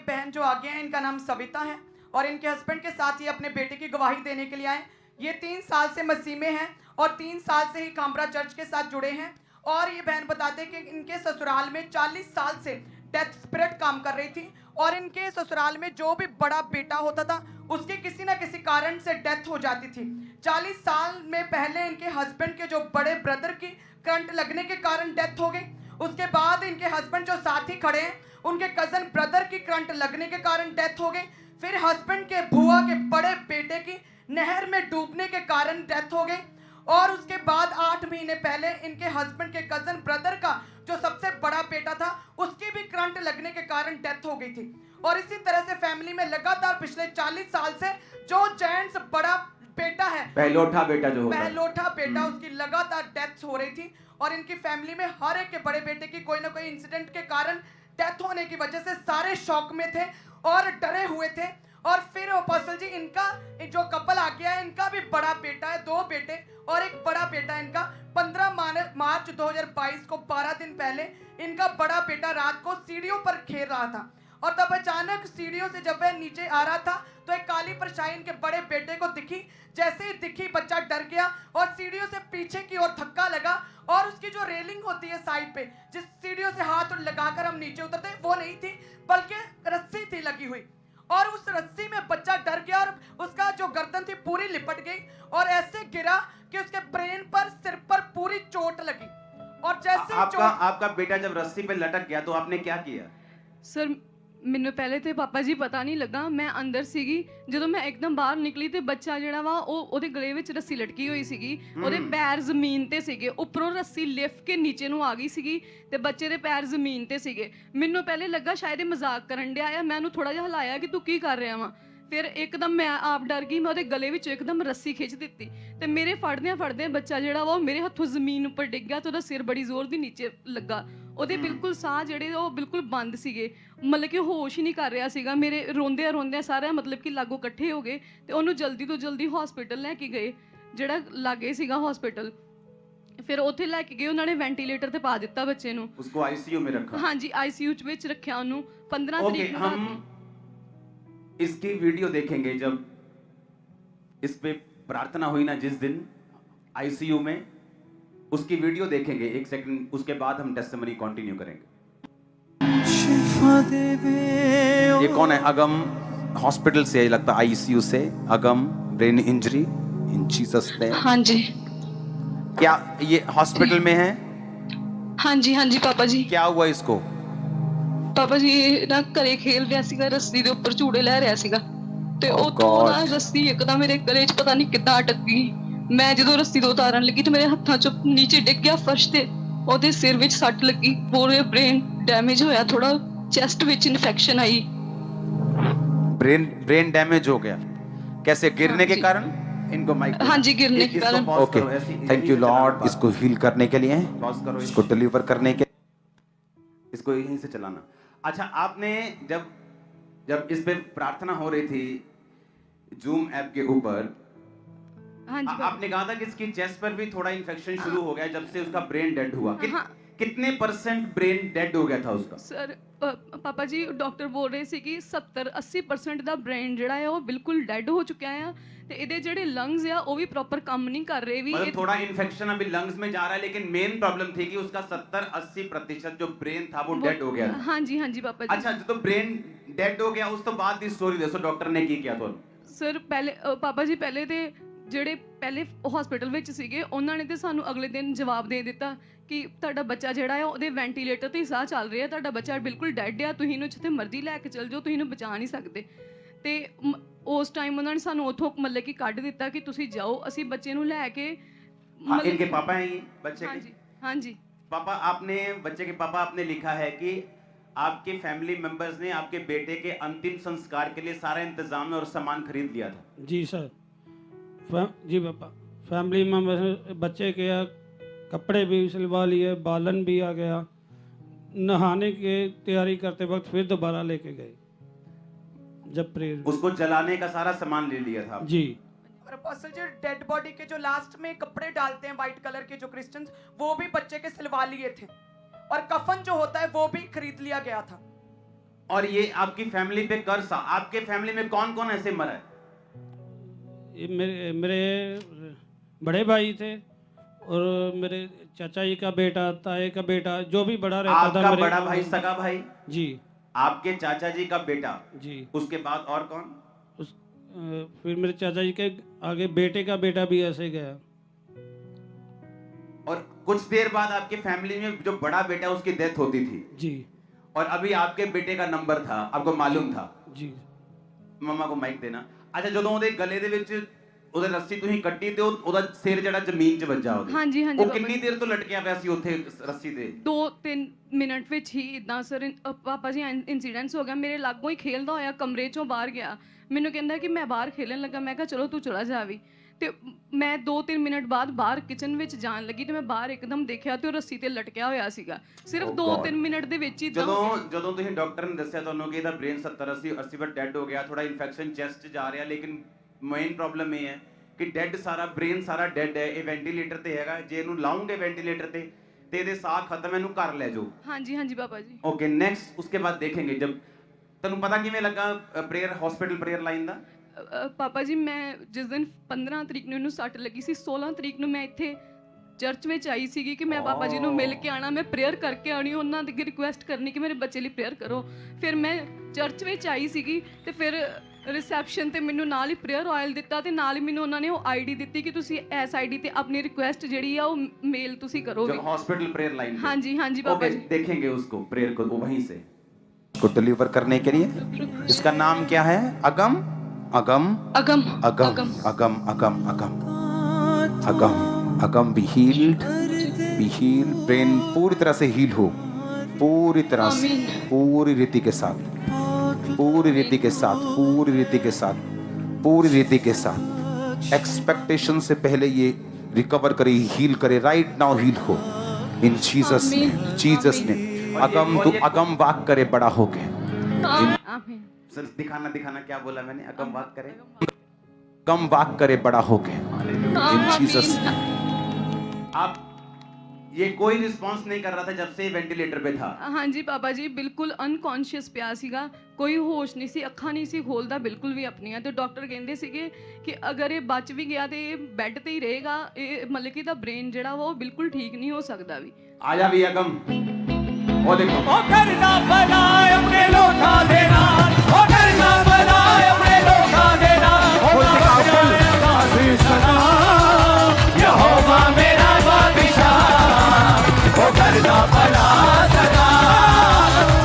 बहन जो आगे हैं इनका नाम सविता है और इनके हस्बैंड के साथ ये अपने बेटे की गवाही देने के लिए आए। ये 3 साल से मसीह में हैं और 3 साल से ही खामरा चर्च के साथ जुड़े हैं। और ये बहन बताते हैं कि इनके ससुराल में 40 साल से डेथ स्पिरिट काम कर रही थी और इनके ससुराल में जो भी बड़ा बेटा होता था उसके किसी ना किसी कारण से डेथ हो जाती थी। 40 साल में पहले इनके हस्बैंड के जो बड़े ब्रदर की करंट लगने के कारण डेथ हो गई। उसके बाद इनके हस्बैंड जो साथी खड़े हैं उनके कजन ब्रदर की करंट लगने के कारण डेथ हो गई। फिर हस्बैंड के बुआ के बड़े बेटे की नहर में डूबने के कारण डेथ हो गई। और उसके बाद 8 महीने पहले इनके हस्बैंड के कजन ब्रदर का जो सबसे बड़ा बेटा था उसकी भी करंट लगने के कारण डेथ हो गई थी। और इसी तरह से फैमिली में लगातार पिछले 40 साल से जो जेंट्स बड़ा बेटा है, पहलोठा बेटा जो होता है, पहलोठा बेटा, उसकी लगातार डेथ हो रही थी। और इनकी फैमिली में हर एक के बड़े बेटे की कोई ना कोई इंसिडेंट के कारण डेथ होने की वजह से सारे शॉक में थे और डरे हुए थे। और फिर अपोस्टल जी इनका जो कपल आ गया है, इनका भी बड़ा बेटा है, 2 बेटे और एक बड़ा बेटा है इनका। 15 मार्च 2022 को 12 दिन पहले इनका बड़ा बेटा रात को सीढ़ियों पर खेल रहा था और तब अचानक सीढ़ियों से जब वह नीचे आ रहा था तो एक काली परछाई इनके बड़े बेटे को दिखी। जैसे ही दिखी बच्चा डर गया और सीढ़ियों से पीछे की ओर धक्का लगा और उसकी जो रेलिंग होती है साइड पे, जिस सीढ़ियों से हाथ लगाकर हम नीचे उतरते वो नहीं थी बल्कि रस्सी थी लगी हुई। और उस रस्सी में बच्चा डर गया और उसका जो गर्दन थी पूरी लिपट गई और ऐसे गिरा कि उसके ब्रेन पर, सिर पर पूरी चोट लगी। और जैसे आपका बेटा जब रस्सी पे लटक गया तो आपने क्या किया? सर ਮੈਨੂੰ ਪਹਿਲੇ ਤੇ ਪਾਪਾ ਜੀ ਪਤਾ ਨਹੀਂ ਲੱਗਾ, ਮੈਂ ਅੰਦਰ ਸੀਗੀ। ਜਦੋਂ ਮੈਂ ਇੱਕਦਮ ਬਾਹਰ ਨਿਕਲੀ ਤੇ ਬੱਚਾ ਜਿਹੜਾ ਵਾ ਉਹ ਉਹਦੇ ਗਲੇ ਵਿੱਚ ਰੱਸੀ ਲਟਕੀ ਹੋਈ ਸੀਗੀ, ਉਹਦੇ ਪੈਰ ਜ਼ਮੀਨ ਤੇ ਸੀਗੇ, ਉੱਪਰੋਂ ਰੱਸੀ ਲਿਫਟ ਕੇ ਨੀਚੇ ਨੂੰ ਆ ਗਈ ਸੀਗੀ ਤੇ ਬੱਚੇ ਦੇ ਪੈਰ ਜ਼ਮੀਨ ਤੇ ਸੀਗੇ। ਮੈਨੂੰ ਪਹਿਲੇ ਲੱਗਾ ਸ਼ਾਇਦ ਇਹ ਮਜ਼ਾਕ ਕਰਨ ਡਿਆ ਆ, ਮੈਂ ਉਹਨੂੰ ਥੋੜਾ ਜਿਹਾ ਹਿਲਾਇਆ ਕਿ ਤੂੰ ਕੀ ਕਰ ਰਿਹਾ ਵਾ। ਫਿਰ ਇੱਕਦਮ ਮੈਂ ਆਪ ਡਰ ਗਈ, ਮੈਂ ਉਹਦੇ ਗਲੇ ਵਿੱਚੋਂ ਇੱਕਦਮ ਰੱਸੀ ਖਿੱਚ ਦਿੱਤੀ ਤੇ ਮੇਰੇ ਫੜਦਿਆਂ ਬੱਚਾ ਜਿਹੜਾ ਵਾ ਉਹ ਮੇਰੇ ਹੱਥੋਂ ਜ਼ਮੀਨ ਉੱਪਰ ਡਿੱਗ ਗਿਆ ਤੇ ਉਹਦਾ ਸਿਰ ਬੜੀ ਜ਼ੋਰ ਦੀ ਨੀਚੇ ਲੱਗਾ। ਉਹਦੇ ਬਿਲਕੁਲ ਸਾਹ ਜਿਹੜੇ ਉਹ ਬਿਲਕੁਲ ਬੰਦ ਸੀਗੇ, ਮਤਲਬ ਕਿ ਹੋਸ਼ ਹੀ ਨਹੀਂ ਕਰ ਰਿਹਾ ਸੀਗਾ। ਮੇਰੇ ਰੋਂਦਿਆਂ ਸਾਰਿਆਂ ਮਤਲਬ ਕਿ ਲਾਗੋਂ ਇਕੱਠੇ ਹੋ ਗਏ ਤੇ ਉਹਨੂੰ ਜਲਦੀ ਤੋਂ ਜਲਦੀ ਹਸਪੀਟਲ ਲੈ ਕੇ ਗਏ, ਜਿਹੜਾ ਲਾਗੇ ਸੀਗਾ ਹਸਪੀਟਲ। ਫਿਰ ਉੱਥੇ ਲੈ ਕੇ ਗਏ, ਉਹਨਾਂ ਨੇ ਵੈਂਟੀਲੇਟਰ ਤੇ ਪਾ ਦਿੱਤਾ ਬੱਚੇ ਨੂੰ। ਉਸਕੋ ਆਈਸੀਯੂ में रखा? ਹਾਂਜੀ ਆਈਸੀਯੂ ਵਿੱਚ ਰੱਖਿਆ ਉਹਨੂੰ। 15 ਤਰੀਕ ਨੂੰ हम इसकी वीडियो देखेंगे जब इस पे प्रार्थना हुई ना जिस दिन आईसीयू में, उसकी वीडियो देखेंगे 1 सेकंड, उसके बाद हम टेस्टिमनी कंटिन्यू करेंगे। ये कौन है? अगम हॉस्पिटल से लगता है, आईसीयू से। अगम brain injury in Jesus name. हाँ जी। क्या ये हॉस्पिटल में है? हाँ जी पापा जी। क्या हुआ इसको? ਪਾਪਾ ਜੀ ਨਾ ਘਰੇ ਖੇਲ ਰਿਹਾ ਸੀਗਾ, ਰੱਸੀ ਦੇ ਉੱਪਰ ਝੂੜੇ ਲੈ ਰਿਹਾ ਸੀਗਾ ਤੇ ਉੱਥੋਂ ਨਾ ਰੱਸੀ ਇੱਕਦਮ ਮੇਰੇ ਗਲੇ 'ਚ ਪਤਾ ਨਹੀਂ ਕਿੱਦਾਂ ਅਟਕ ਗਈ। ਮੈਂ ਜਦੋਂ ਰੱਸੀ ਤੋਂ ਉਤਾਰਨ ਲੱਗੀ ਤੇ ਮੇਰੇ ਹੱਥਾਂ 'ਚੋਂ ਨੀਚੇ ਡਿੱਗ ਗਿਆ ਫਰਸ਼ ਤੇ। ਉਹਦੇ ਸਿਰ ਵਿੱਚ ਸੱਟ ਲੱਗੀ, ਪੂਰੇ ਬ੍ਰੇਨ ਡੈਮੇਜ ਹੋਇਆ, ਥੋੜਾ ਚੈਸਟ ਵਿੱਚ ਇਨਫੈਕਸ਼ਨ आई। ब्रेन डैमेज हो गया कैसे? गिरने के कारण? इनको माइक। हाँ जी, गिरने के कारण। ओके, थैंक यू लॉर्ड इसको हील करने के लिए, इसको डिलीवर करने के, इसको यहीं से चलाना। अच्छा, आपने जब इस पे प्रार्थना हो रही थी जूम ऐप के ऊपर, हाँ जी, आपने कहा था कि इसकी चेस्ट पर भी थोड़ा इन्फेक्शन शुरू हो गया जब से उसका ब्रेन डेड हुआ। कितने % ब्रेन डेड हो गया था उसका? सर पापा जी डॉक्टर बोल रहे सी कि 70-80% ਦਾ ਬ੍ਰੇਨ ਜਿਹੜਾ ਹੈ ਉਹ ਬਿਲਕੁਲ ਡੈਡ ਹੋ ਚੁੱਕਿਆ ਹੈ ਤੇ ਇਹਦੇ ਜਿਹੜੇ ਲੰਗਸ ਆ ਉਹ ਵੀ ਪ੍ਰੋਪਰ ਕੰਮ ਨਹੀਂ ਕਰ ਰਹੇ ਵੀ। मतलब थोड़ा इन्फेक्शन अभी लंग्स में जा रहा है, लेकिन मेन प्रॉब्लम थी कि उसका 70-80% जो ब्रेन था वो डेड हो गया था। हाँ जी पापा जी। अच्छा, तो ब्रेन डेड हो गया, उस तो बाद दी स्टोरी दसो डॉक्टर ने की किया तो? ਸਰ ਪਹਿਲੇ ਪਾਪਾ ਜੀ ਪਹਿਲੇ ਤੇ ਜਿਹੜੇ ਪਹਿਲੇ ਹਸਪੀਟਲ ਵਿੱਚ ਸੀਗੇ ਉਹਨਾਂ ਨੇ ਤੇ ਸਾਨੂੰ ਅਗਲੇ ਦਿਨ ਜਵਾਬ ਦੇ ਦਿੱਤਾ ਕਿ ਤੁਹਾਡਾ ਬੱਚਾ ਜਿਹੜਾ ਹੈ ਉਹਦੇ ਵੈਂਟੀਲੇਟਰ ਤੇ ਸਾਹ ਚੱਲ ਰਿਹਾ, ਤੁਹਾਡਾ ਬੱਚਾ ਬਿਲਕੁਲ ਡੈਡ ਆ, ਤੁਸੀਂ ਇਹਨੂੰ ਜਿੱਥੇ ਮਰਜ਼ੀ ਲੈ ਕੇ ਚਲ ਜਾਓ, ਤੁਸੀਂ ਇਹਨੂੰ ਬਚਾ ਨਹੀਂ ਸਕਦੇ। ਤੇ ਉਸ ਟਾਈਮ ਉਹਨਾਂ ਨੇ ਸਾਨੂੰ ਉੱਥੋਂ ਮਤਲਬ ਕਿ ਕੱਢ ਦਿੱਤਾ ਕਿ ਤੁਸੀਂ ਜਾਓ। ਅਸੀਂ ਬੱਚੇ ਨੂੰ ਲੈ ਕੇ इनके पापा हैं ये बच्चे के? हाँ जी पापा, आपने बच्चे के पापा आपने लिखा है कि आपके फैमिली मेंबर्स ने आपके बेटे के अंतिम संस्कार के लिए सारा इंतजाम और सामान खरीद लिया था। जी सर, जी पापा, फैमिली मेंबर्स बच्चे के कपड़े भी सिलवा लिए, बालन भी आ गया, नहाने की तैयारी करते वक्त फिर दोबारा लेके गए जब प्रेयर। उसको जलाने का सारा सामान ले लिया था जी। और अपोस्टल जी डेड बॉडी के जो लास्ट में कपड़े डालते हैं व्हाइट कलर के जो क्रिश्चियंस, वो भी बच्चे के सिलवा लिए थे और कफन जो होता है वो भी खरीद लिया गया था। और ये आपकी फैमिली पे कर्ज था। आपके फैमिली में कौन कौन ऐसे मरा है? ये मेरे बड़े भाई थे और मेरे चाचा जी का बेटा, ताए का बेटा, जो भी बड़ा रहता था। आपका मेरे बड़ा भाई, सगा भाई? जी। आपके चाचा जी का बेटा जी। उसके बाद और कौन? फिर मेरे चाचा जी के आगे बेटे का बेटा भी ऐसे गया। और कुछ देर बाद आपके फैमिली में जो बड़ा बेटा उसकी डेथ होती थी। जी। और अभी आपके बेटे का नंबर था, आपको मालूम था? जी। मम्मा को माइक देना। अच्छा, ਜਦੋਂ ਉਹਦੇ ਗਲੇ ਦੇ ਵਿੱਚ ਉਹਦੇ ਰੱਸੀ ਤੁਸੀਂ ਕੱਟੀ ਤੇ ਉਹਦਾ ਸਿਰ ਜਿਹੜਾ ਜ਼ਮੀਨ 'ਚ ਵੱਜਾ ਉਹਦੇ, ਹਾਂਜੀ, ਹਾਂਜੀ ਉਹ ਬਾਬਾ ਕਿੰਨੀ ਦੇਰ ਤੋਂ ਲਟਕਿਆ ਪਿਆ ਸੀ ਉੱਥੇ ਰੱਸੀ ਤੇ? 2-3 ਮਿੰਟ ਵਿੱਚ ਹੀ ਇਦਾਂ ਸਰ ਪਾਪਾ ਜੀ ਇਨਸੀਡੈਂਟਸ ਹੋ ਗਿਆ। ਮੇਰੇ ਲਾਗੋਂ ਹੀ ਖੇਲਦਾ ਹੋਇਆ ਕਮਰੇ ਚੋਂ ਬਾਹਰ ਗਿਆ। ਮੈਨੂੰ ਕਹਿੰਦਾ ਕਿ ਮੈਂ ਬਾਹਰ ਖੇਲਣ ਲੱਗਾ। ਮੈਂ ਕਿਹਾ ਚਲੋ ਤੂੰ ਚਲਾ ਜਾ ਵੀ। ਤੇ ਮੈਂ 2-3 ਮਿੰਟ ਬਾਅਦ ਬਾਹਰ ਕਿਚਨ ਵਿੱਚ ਜਾਣ ਲੱਗੀ ਤੇ ਮੈਂ ਬਾਹਰ ਇੱਕਦਮ ਦੇਖਿਆ ਤੇ ਉਹ ਰੱਸੀ ਤੇ ਲਟਕਿਆ ਹੋਇਆ ਸੀਗਾ। ਸਿਰਫ 2-3 ਮਿੰਟ ਦੇ ਵਿੱਚ ਹੀ ਜਦੋਂ ਤੁਸੀਂ ਡਾਕਟਰ ਨੇ ਦੱਸਿਆ ਤੁਹਾਨੂੰ ਕਿ ਇਹਦਾ ਬ੍ਰੇਨ 70-80% ਡੈਡ ਹੋ ਗਿਆ, ਥੋੜਾ ਇਨਫੈਕਸ਼ਨ ਚੈਸਟ 'ਚ ਜਾ ਰਿਹਾ, ਲੇਕਿਨ ਮੇਨ ਪ੍ਰੋਬਲਮ ਇਹ ਹੈ ਕਿ ਡੈਡ ਸਾਰਾ ਬ੍ਰੇਨ ਸਾਰਾ ਡੈਡ ਹੈ, ਇਹ ਵੈਂਟੀਲੇਟਰ ਤੇ ਹੈਗਾ, ਜੇ ਇਹਨੂੰ ਲਾਉਂਗੇ ਵੈਂਟੀਲੇਟਰ ਤੇ ਇਹਦੇ ਸਾਹ ਖਤਮ, ਇਹਨੂੰ ਘਰ ਲੈ ਜਾਓ। ਹਾਂਜੀ ਹਾਂਜੀ ਬਾਬਾ ਜੀ। ओके, नेक्स्ट उसके बाद देखेंगे। जब ਤੁਹਾਨੂੰ ਪਤਾ ਕਿਵੇਂ ਲੱਗਾ ਪ੍ਰੇਅਰ ਹਸਪੀਟਲ ਪ੍ਰੇਅਰ ਲਾਈਨ ਦਾ? ਪਾਪਾ ਜੀ ਮੈਂ ਜਿਸ ਦਿਨ 15 ਤਰੀਕ ਨੂੰ ਇਹਨੂੰ ਸੱਟ ਲੱਗੀ ਸੀ, 16 ਤਰੀਕ ਨੂੰ ਮੈਂ ਇੱਥੇ ਚਰਚ ਵਿੱਚ ਆਈ ਸੀਗੀ ਕਿ ਮੈਂ ਪਾਪਾ ਜੀ ਨੂੰ ਮਿਲ ਕੇ ਆਣਾ, ਮੈਂ ਪ੍ਰੇਅਰ ਕਰਕੇ ਆਣੀ, ਉਹਨਾਂ ਦੀ ਰਿਕੁਐਸਟ ਕਰਨੀ ਕਿ ਮੇਰੇ ਬੱਚੇ ਲਈ ਪ੍ਰੇਅਰ ਕਰੋ। ਫਿਰ ਮੈਂ ਚਰਚ ਵਿੱਚ ਆਈ ਸੀਗੀ ਤੇ ਫਿਰ ਰਿਸੈਪਸ਼ਨ ਤੇ ਮੈਨੂੰ ਨਾਲ ਹੀ ਪ੍ਰੇਅਰ ਆਇਲ ਦਿੱਤਾ ਤੇ ਨਾਲ ਹੀ ਮੈਨੂੰ ਉਹਨਾਂ ਨੇ ਉਹ ਆਈਡੀ ਦਿੱਤੀ ਕਿ ਤੁਸੀਂ ਇਸ ਆਈਡੀ ਤੇ ਆਪਣੀ ਰਿਕੁਐਸਟ ਜਿਹੜੀ ਆ ਉਹ ਮੇਲ ਤੁਸੀਂ ਕਰੋਗੇ। जो हॉस्पिटल प्रेयर लाइन। ਹਾਂਜੀ ਹਾਂਜੀ ਬਾਬਾ ओके, ਜੀ। देखेंगे उसको प्रेयर को वहीं से को डिलीवर करने के लिए। इसका नाम क्या है? अगम अगम अगम अगम अगम अगम अगम अगम अगम be healed, be healed. Brain पूरी तरह से हील हो, पूरी तरह से, पूरी रीति के साथ, पूरी रीति के साथ, पूरी रीति के साथ, पूरी रीति के साथ। एक्सपेक्टेशन से पहले ये रिकवर करे, हील करे, राइट नाउ हील हो इन जीसस नेम, जीसस नेम। अगम तू अगम वाक करे बड़ा हो के। आमीन। सर दिखाना दिखाना क्या बोला मैंने? अगम वाक करे, कम वाक करे बड़ा हो के इन जीसस नेम। आप ये कोई रिस्पांस नहीं कर रहा था जब से वेंटिलेटर पे था? ਹਾਂਜੀ ਬਾਬਾ ਜੀ, ਬਿਲਕੁਲ ਅਨਕੌਂਸ਼ੀਅਸ ਪਿਆ ਸੀਗਾ, ਕੋਈ ਹੋਸ਼ ਨਹੀਂ ਸੀ, ਅੱਖਾਂ ਨਹੀਂ ਸੀ ਖੋਲਦਾ ਬਿਲਕੁਲ ਵੀ ਆਪਣੀਆਂ। ਤੇ ਡਾਕਟਰ ਕਹਿੰਦੇ ਸੀਗੇ ਕਿ ਅਗਰ ਇਹ ਬਚ ਵੀ ਗਿਆ ਤੇ ਇਹ ਬੈੱਡ ਤੇ ਹੀ ਰਹੇਗਾ, ਇਹ ਮਤਲਬ ਕਿ ਇਹਦਾ ਬ੍ਰੇਨ ਜਿਹੜਾ ਵਾ ਉਹ ਬਿਲਕੁਲ ਠੀਕ ਨਹੀਂ ਹੋ ਸਕਦਾ ਵੀ। आजा भी अगम। ओ देखो, ओ करना भला अपने लौटा देना, ओ करना भला अपने लौटा देना, सदा यहोवा मेरा बादशाह। ओ करना भला सदा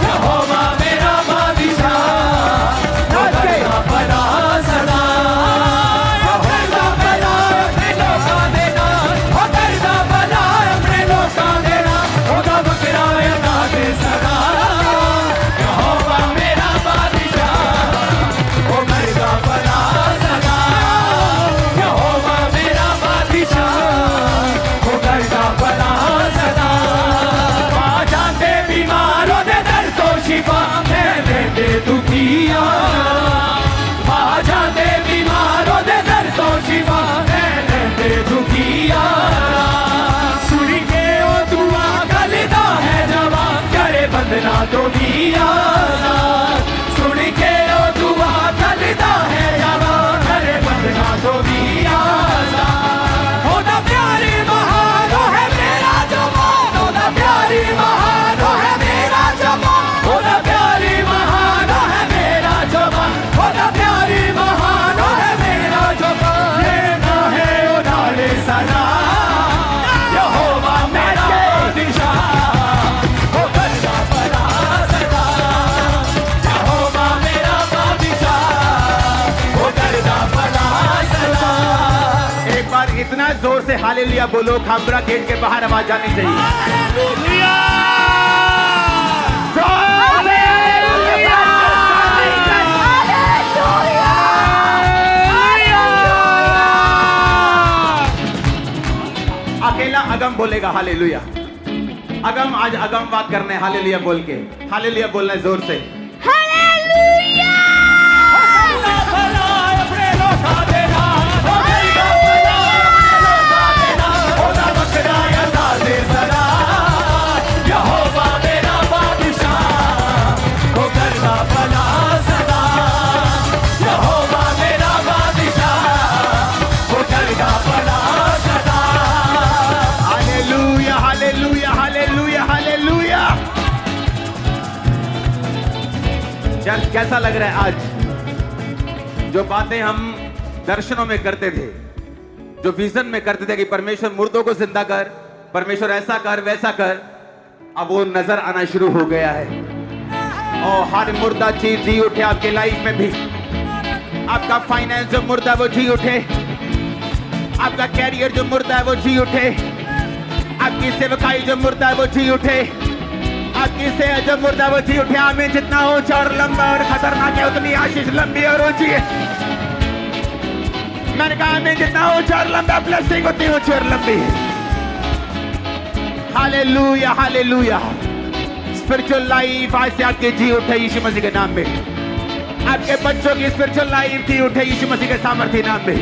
यहोवा मेरा बादशाह। ओ करना भला सदा यहोवा भला अपने लौटा देना, ओ करना भला अपने लौटा देना। ओदा बकरा अदा दे सदा यहोवा मेरा बादशाह। ओ करना भला सदा यहोवा मेरा बादशाह। ओ करना भला सदा। आ जाते बीमारों दे दर तो शिफा है देते दुखिया। आ जाते बीमारों दे दर तो शिफा है देते दुखिया। सुनी के ओ दुआ गलदा है जवाब करे बंदना तो दिया। सुनी के ओ दुआ गलदा है जवाब करे बंदना तो दिया। ओदा प्यारी महान है मेरा जवान, ओदा प्यारी महान है मेरा जवान, ओदा प्यारी महान है मेरा जवान, ओदा प्यारी महान है मेरा जवान। लेना है ओ डाले सदा यहोवा मेरा बादशाह। ओ करना भला सदा यहोवा मेरा बादशाह। ओ करना भला सदा। एक बार इतना जोर से हालेलुया बोलो, खामरा गेट के बाहर आवाज जानी चाहिए। हालेलुया अकेला अगम बोलेगा हालेलुया। अगम आज अगम बात करने हालेलुया बोल के, हालेलुया बोलना है जोर से। भला अपने लौटा देना, ओ करना भला अपने लौटा देना। ओदा बकरा अदा दे सदा यहोवा मेरा बादशाह। ओ करना कैसा लग रहा है आज? जो बातें हम दर्शनों में करते थे, जो विजन में करते थे कि परमेश्वर मुर्दों को जिंदा कर, परमेश्वर ऐसा कर वैसा कर, अब वो नजर आना शुरू हो गया है। और हर मुर्दा चीज जी उठे आपके लाइफ में भी। आपका फाइनेंस जो मुर्दा वो जी उठे, आपका कैरियर जो मुर्दा है वो जी उठे, आपकी सेवकाई जो मुर्दा है वो जी उठे, आपकी सेवा जो मुर्दा वो जी उठे। आमीन। जितना ऊंचा और लंबा और खतरनाक है उतनी आशीष लंबी और ऊंची है। मैंने कहा आमीन। जितना ऊंचा और लंबा ब्लेसिंग उतनी ऊंची और लंबी है। Hallelujah hallelujah. स्पिरिचुअल लाइफ आज से आपके जी उठे यीशु मसीह के नाम में। आपके बच्चों की स्पिरिचुअल लाइफ जी उठे यीशु मसीह के सामर्थ्य नाम में।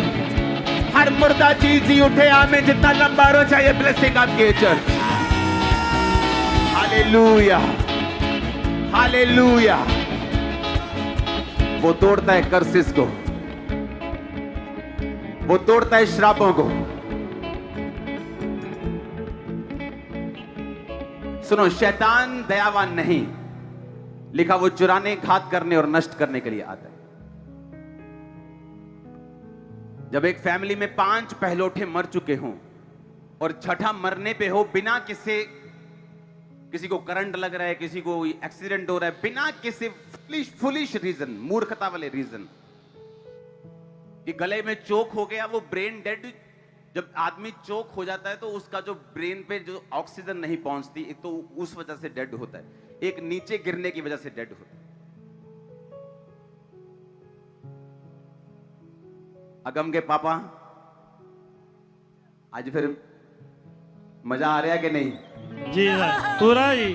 हर मुर्दा चीज जी उठे। आमीन। जितना लंबा रो चाहिए ब्लेसिंग आपके चर्च। Hallelujah hallelujah. वो तोड़ता है कर्सिस को, वो तोड़ता है श्रापों को। सुनो, शैतान दयावान नहीं, लिखा वो चुराने, घात करने और नष्ट करने के लिए आता है। जब एक फैमिली में 5 पहलोठे मर चुके हों और छठा मरने पे हो, बिना किसी को करंट लग रहा है, किसी को एक्सीडेंट हो रहा है, बिना किसी फुलिश रीजन, मूर्खता वाले रीजन, कि गले में चोक हो गया, वो ब्रेन डेड। जब आदमी चोक हो जाता है तो उसका जो ब्रेन पे जो ऑक्सीजन नहीं पहुंचती, एक तो उस वजह से डेड होता है, एक नीचे गिरने की वजह से डेड होता है। अगम के पापा, आज फिर मजा आ रहा है कि नहीं? जी पूरा जी।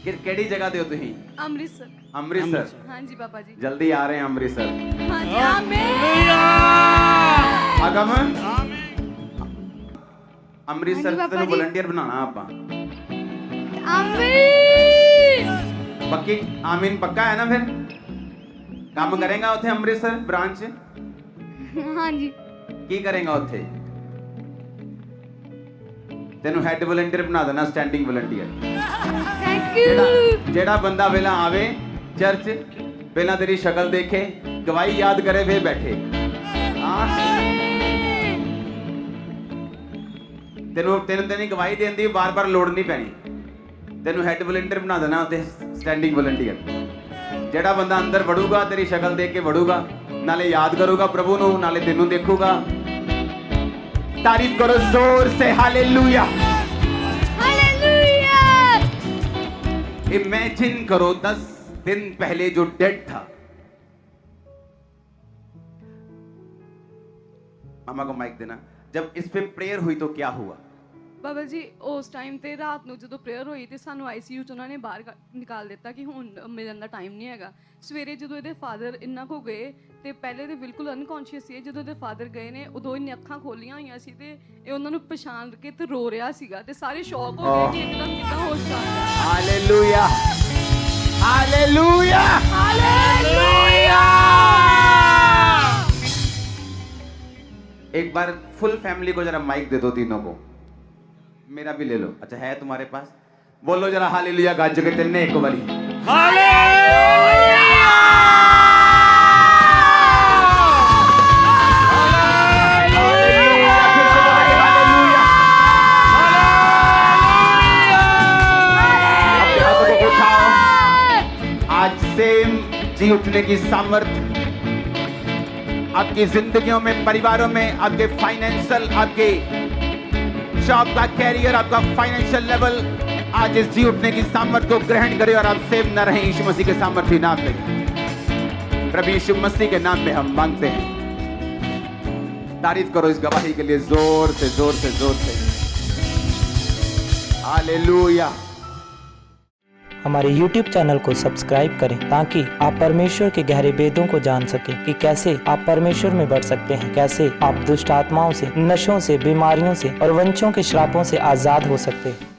केड़ी जगह दे हो तुम? अमृतसर। अमृतसर। हाँ जी पापा जी। जल्दी आ रहे हैं अमृतसर। हाँ जी। आमीन। अगम हाँ अमृतसर जी पापा तेन जी। वॉलंटियर बनाना आप। आमीन। पक्की? आमीन पक्का है ना? फिर काम करेगा उथे अमृतसर ब्रांच? हाँ जी। की करेगा उथे? तेन हेड वॉलंटियर बना देना, स्टैंडिंग वॉलंटियर। Thank you. जेड़ा बंदा पहला आवे चर्च, पहला तेरी शक्ल देखे, गवाही याद करे, फिर बैठे। तेन गवाही देने की बार बार लोड़ नहीं पैनी। तेन हेड वॉलंटियर बना देना उते, स्टैंडिंग वॉलंटियर। जेड़ा बंदा अंदर वड़ूगा, तेरी शक्ल देख के वड़ूगा, नाले याद करूगा प्रभु नु, नाले तेनू देखूगा। तारीफ करो जोर से। Hallelujah hallelujah. इमेजिन करो 10 दिन पहले जो डेड था। मामा को माइक देना। जब इस पे प्रेयर हुई तो क्या हुआ? बाबा जी उस टाइम ਤੇ ਰਾਤ ਨੂੰ ਜਦੋਂ ਪ੍ਰੇਅਰ ਹੋਈ ਤੇ ਸਾਨੂੰ ਆਈਸੀਯੂ ਚ ਉਹਨਾਂ ਨੇ ਬਾਹਰ ਨਿਕਾਲ ਦਿੱਤਾ ਕਿ ਹੁਣ ਮਿਲਣ ਦਾ ਟਾਈਮ ਨਹੀਂ ਹੈਗਾ। ਸਵੇਰੇ ਜਦੋਂ ਇਹਦੇ ਫਾਦਰ ਇੰਨਾ ਕੋ ਗਏ ਤੇ ਪਹਿਲੇ ਤੇ ਬਿਲਕੁਲ ਅਨਕੌਂਸ਼ੀਅਸ ਸੀ। ਜਦੋਂ ਇਹਦੇ ਫਾਦਰ ਗਏ ਨੇ ਉਦੋਂ ਇਹਨੇ ਅੱਖਾਂ ਖੋਲੀਆਂ ਹੋਈਆਂ ਸੀ ਤੇ ਇਹ ਉਹਨਾਂ ਨੂੰ ਪਛਾਣ ਕੇ ਤੇ ਰੋ ਰਿਹਾ ਸੀਗਾ ਤੇ ਸਾਰੇ ਸ਼ੌਕ ਹੋ ਗਏ ਕਿ ਇੱਕਦਮ ਕਿੱਦਾਂ ਹੋਸ਼ ਆ ਗਿਆ। Hallelujah hallelujah hallelujah. एक बार फुल फैमिली को जरा माइक दे दो, तीनों को। मेरा भी ले लो। अच्छा है तुम्हारे पास? बोलो जरा हालेलुया गाज के तेने एक बारी। आज से जी उठने की सामर्थ्य आपकी जिंदगियों में, परिवारों में, आपके फाइनेंशियल, आपके जॉब का कैरियर, आपका फाइनेंशियल लेवल, आज इस जी उठने की सामर्थ्य को ग्रहण करें और आप सेव न रहें यीशु मसीह के सामर्थ्य नाम में। प्रभु यीशु मसीह के नाम में हम मांगते हैं। तारीफ करो इस गवाही के लिए जोर से जोर से जोर से। हालेलुया। हमारे YouTube चैनल को सब्सक्राइब करें ताकि आप परमेश्वर के गहरे भेदों को जान सकें कि कैसे आप परमेश्वर में बढ़ सकते हैं, कैसे आप दुष्ट आत्माओं से, नशों से, बीमारियों से और वंशों के श्रापों से आजाद हो सकते हैं।